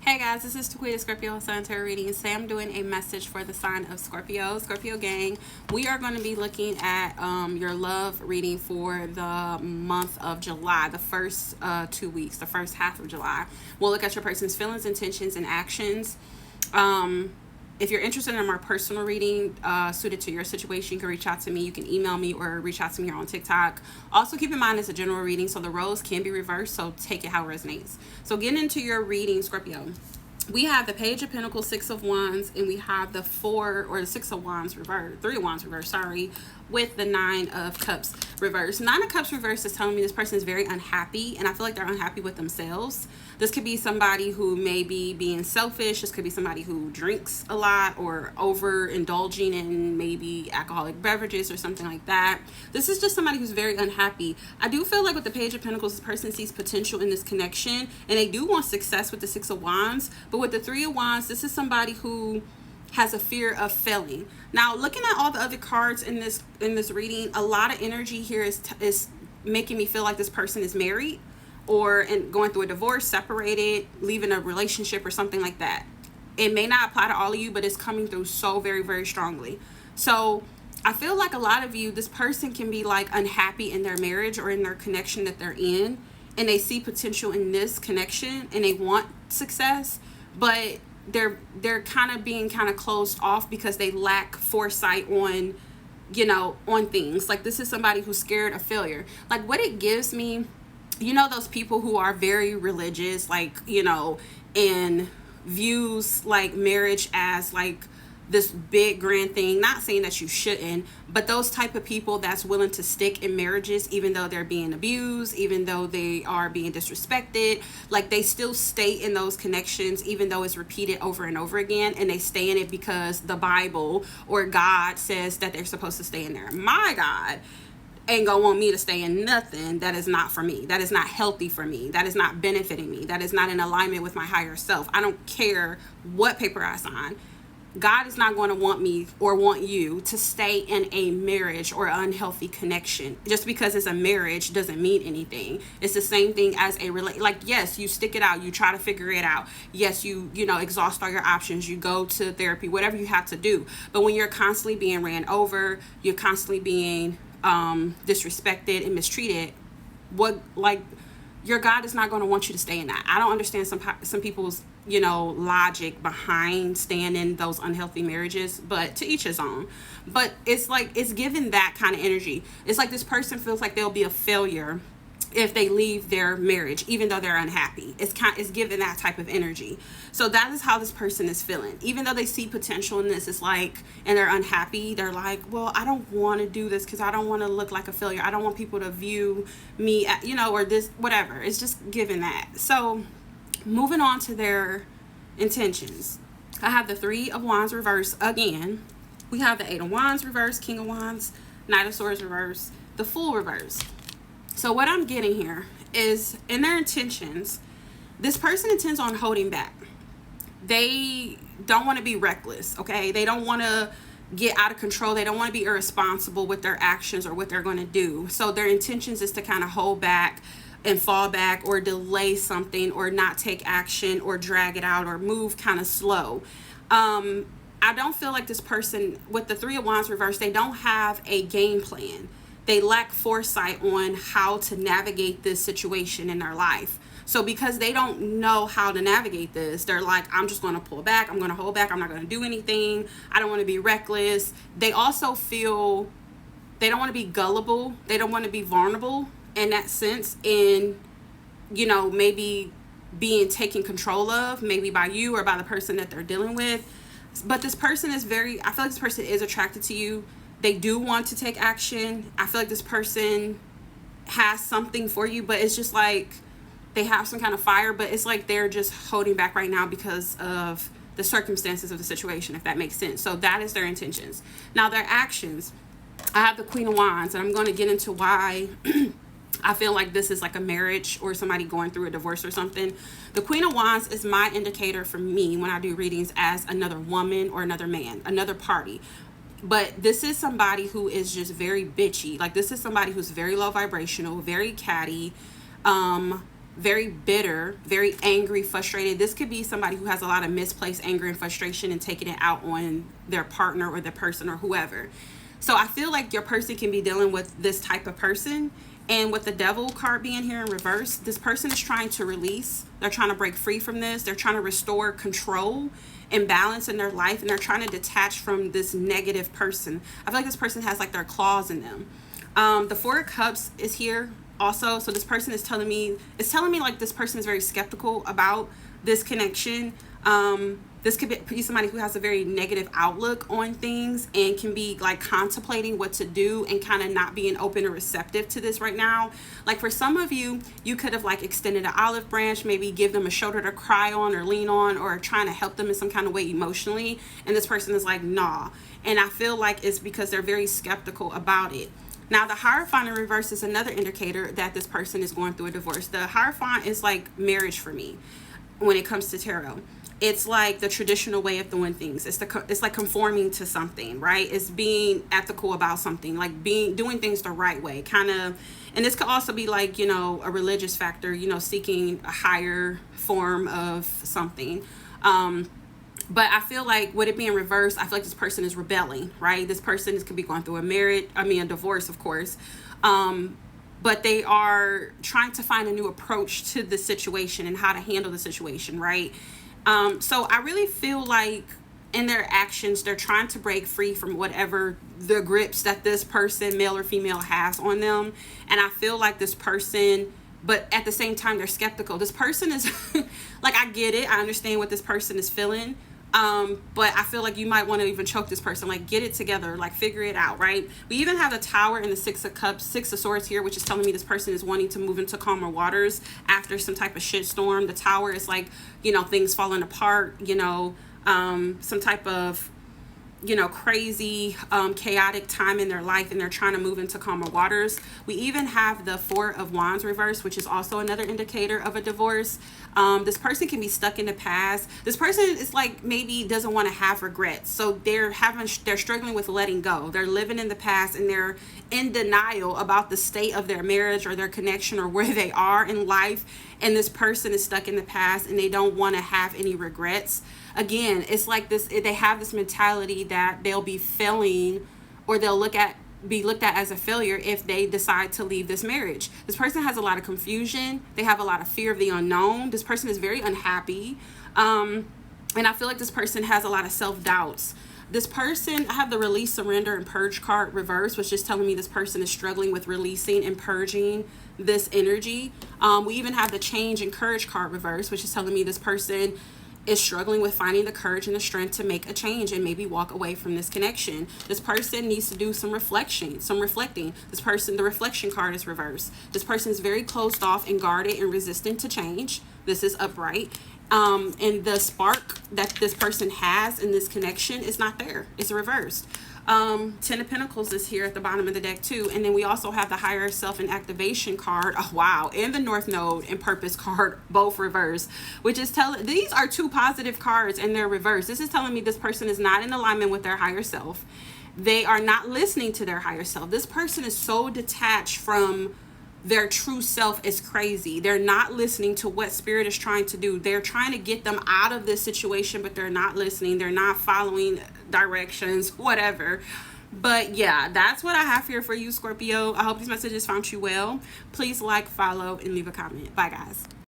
Hey guys, this is Taquita Scorpio Sun Tarot reading. Today I'm doing a message for the sign of Scorpio. Scorpio gang, we are going to be looking at your love reading for the month of July, the first 2 weeks, the first half of July. We'll look at your person's feelings, intentions, and actions. If you're interested in a more personal reading suited to your situation, you can reach out to me. You can email me or reach out to me here on TikTok. Also, keep in mind it's a general reading, so the roles can be reversed, so take it how it resonates. So getting into your reading, Scorpio, we have the Page of Pentacles, Six of Wands, and we have the Six of Wands reversed, Three of Wands reversed, sorry, with the Nine of Cups reversed. Nine of Cups reversed is telling me this person is very unhappy, and I feel like they're unhappy with themselves. This could be somebody who may be being selfish. This could be somebody who drinks a lot or overindulging in maybe alcoholic beverages or something like that. This is just somebody who's very unhappy. I do feel like with the Page of Pentacles, this person sees potential in this connection, and they do want success with the Six of Wands. But with the Three of Wands, this is somebody who has a fear of failing. Now, looking at all the other cards in this reading, a lot of energy here is making me feel like this person is married or going through a divorce, separated, leaving a relationship or something like that. It may not apply to all of you, but it's coming through so very, very strongly. So I feel like a lot of you, this person can be like unhappy in their marriage or in their connection that they're in, and they see potential in this connection and they want success, but they're kind of being kind of closed off because they lack foresight on, on things. Like, this is somebody who's scared of failure. Like, what it gives me, those people who are very religious, like, and views like marriage as like this big grand thing. Not saying that you shouldn't, but those type of people that's willing to stick in marriages even though they're being abused, even though they are being disrespected, like they still stay in those connections even though it's repeated over and over again, and they stay in it because the Bible or God says that they're supposed to stay in there. My God ain't gonna want me to stay in nothing that is not for me, that is not healthy for me, that is not benefiting me, that is not in alignment with my higher self. I don't care what paper I sign. God is not going to want me or want you to stay in a marriage or unhealthy connection. Just because it's a marriage doesn't mean anything. It's the same thing as a like, yes, you stick it out, you try to figure it out. Yes, you exhaust all your options, you go to therapy, whatever you have to do. But when you're constantly being ran over, you're constantly being disrespected and mistreated, your God is not going to want you to stay in that. I don't understand some people's logic behind staying in those unhealthy marriages, but to each his own. But it's like, it's given that kind of energy. It's like this person feels like they'll be a failure if they leave their marriage even though they're unhappy. It's given that type of energy. So that is how this person is feeling. Even though they see potential in this, it's like, and they're unhappy, they're like, well, I don't want to do this because I don't want to look like a failure. I don't want people to view me or this, whatever. It's just given that. So moving on to their intentions, I have the Three of Wands reverse again. We have the Eight of Wands reverse, King of Wands, Knight of Swords reverse, the Fool reverse. So what I'm getting here is, in their intentions, this person intends on holding back. They don't want to be reckless, okay? They don't want to get out of control. They don't want to be irresponsible with their actions or what they're going to do. So their intentions is to kind of hold back and fall back or delay something or not take action or drag it out or move kind of slow. I don't feel like this person, with the Three of Wands reverse, they don't have a game plan. They lack foresight on how to navigate this situation in their life. So because they don't know how to navigate this, they're like, I'm just going to pull back. I'm going to hold back. I'm not going to do anything. I don't want to be reckless. They also feel they don't want to be gullible. They don't want to be vulnerable in that sense, in, maybe being taken control of, maybe by you or by the person that they're dealing with. But this person is I feel like this person is attracted to you. They do want to take action. I feel like this person has something for you, but it's just like they have some kind of fire, but it's like they're just holding back right now because of the circumstances of the situation, if that makes sense. So that is their intentions. Now, their actions, I have the Queen of Wands, and I'm going to get into why I feel like this is like a marriage or somebody going through a divorce or something. The Queen of Wands is my indicator for me when I do readings as another woman or another man, another party. But this is somebody who is just very bitchy. Like, this is somebody who's very low vibrational, very catty, very bitter, very angry, frustrated. This could be somebody who has a lot of misplaced anger and frustration and taking it out on their partner or the person or whoever. So I feel like your person can be dealing with this type of person. And with the devil card being here in reverse, this person is trying to release. They're trying to break free from this. They're trying to restore control and balance in their life. And they're trying to detach from this negative person. I feel like this person has like their claws in them. The Four of Cups is here also. So this person is telling me, like this person is very skeptical about this connection. This could be somebody who has a very negative outlook on things and can be like contemplating what to do and kind of not being open or receptive to this right now. Like for some of you, you could have like extended an olive branch, maybe give them a shoulder to cry on or lean on, or trying to help them in some kind of way emotionally. And this person is like, nah. And I feel like it's because they're very skeptical about it. Now, the Hierophant in reverse is another indicator that this person is going through a divorce. The Hierophant is like marriage for me when it comes to tarot. It's like the traditional way of doing things. It's like conforming to something, right? It's being ethical about something, like doing things the right way, kind of. And this could also be like, you know, a religious factor, you know, seeking a higher form of something. But I feel like with it being reversed, I feel like this person is rebelling, right? This person could be going through a divorce, of course. But they are trying to find a new approach to the situation and how to handle the situation, right? So I really feel like in their actions, they're trying to break free from whatever the grips that this person, male or female, has on them. And I feel like this person, but at the same time, they're skeptical. This person is like, I get it. I understand what this person is feeling. But I feel like you might want to even choke this person, like get it together, like figure it out, right? We even have the Tower and the Six of Cups, Six of Swords here, which is telling me this person is wanting to move into calmer waters after some type of shitstorm. The Tower is like, you know, things falling apart, you know, some type of, you know, crazy, chaotic time in their life, and they're trying to move into calmer waters. We even have the Four of Wands reverse, which is also another indicator of a divorce. This person can be stuck in the past. This person is like maybe doesn't want to have regrets. So they're struggling with letting go. They're living in the past and they're in denial about the state of their marriage or their connection or where they are in life. And this person is stuck in the past and they don't want to have any regrets. Again, it's like this, they have this mentality that they'll be failing, or they'll be looked at as a failure if they decide to leave this marriage. This person has a lot of confusion. They have a lot of fear of the unknown. This person is very unhappy. And I feel like this person has a lot of self-doubts. This person, I have the Release, Surrender, and Purge card reverse, which is telling me this person is struggling with releasing and purging this energy. We even have the Change and Courage card reverse, which is telling me this person is struggling with finding the courage and the strength to make a change and maybe walk away from this connection. This person needs to do some reflecting. This person, the Reflection card is reversed. This person is very closed off and guarded and resistant to change. This is upright. And the spark that this person has in this connection is not there. It's reversed. Ten of Pentacles is here at the bottom of the deck too. And then we also have the Higher Self and Activation card. Oh, wow. And the North Node and Purpose card, both reversed, which is telling, these are two positive cards and they're reversed. This is telling me this person is not in alignment with their higher self. They are not listening to their higher self. This person is so detached from their true self. Is crazy. They're not listening to what spirit is trying to do. They're trying to get them out of this situation, but they're not listening. They're not following directions, whatever. But yeah, that's what I have here for you, Scorpio. I hope these messages found you well. Please like, follow, and leave a comment. Bye, guys.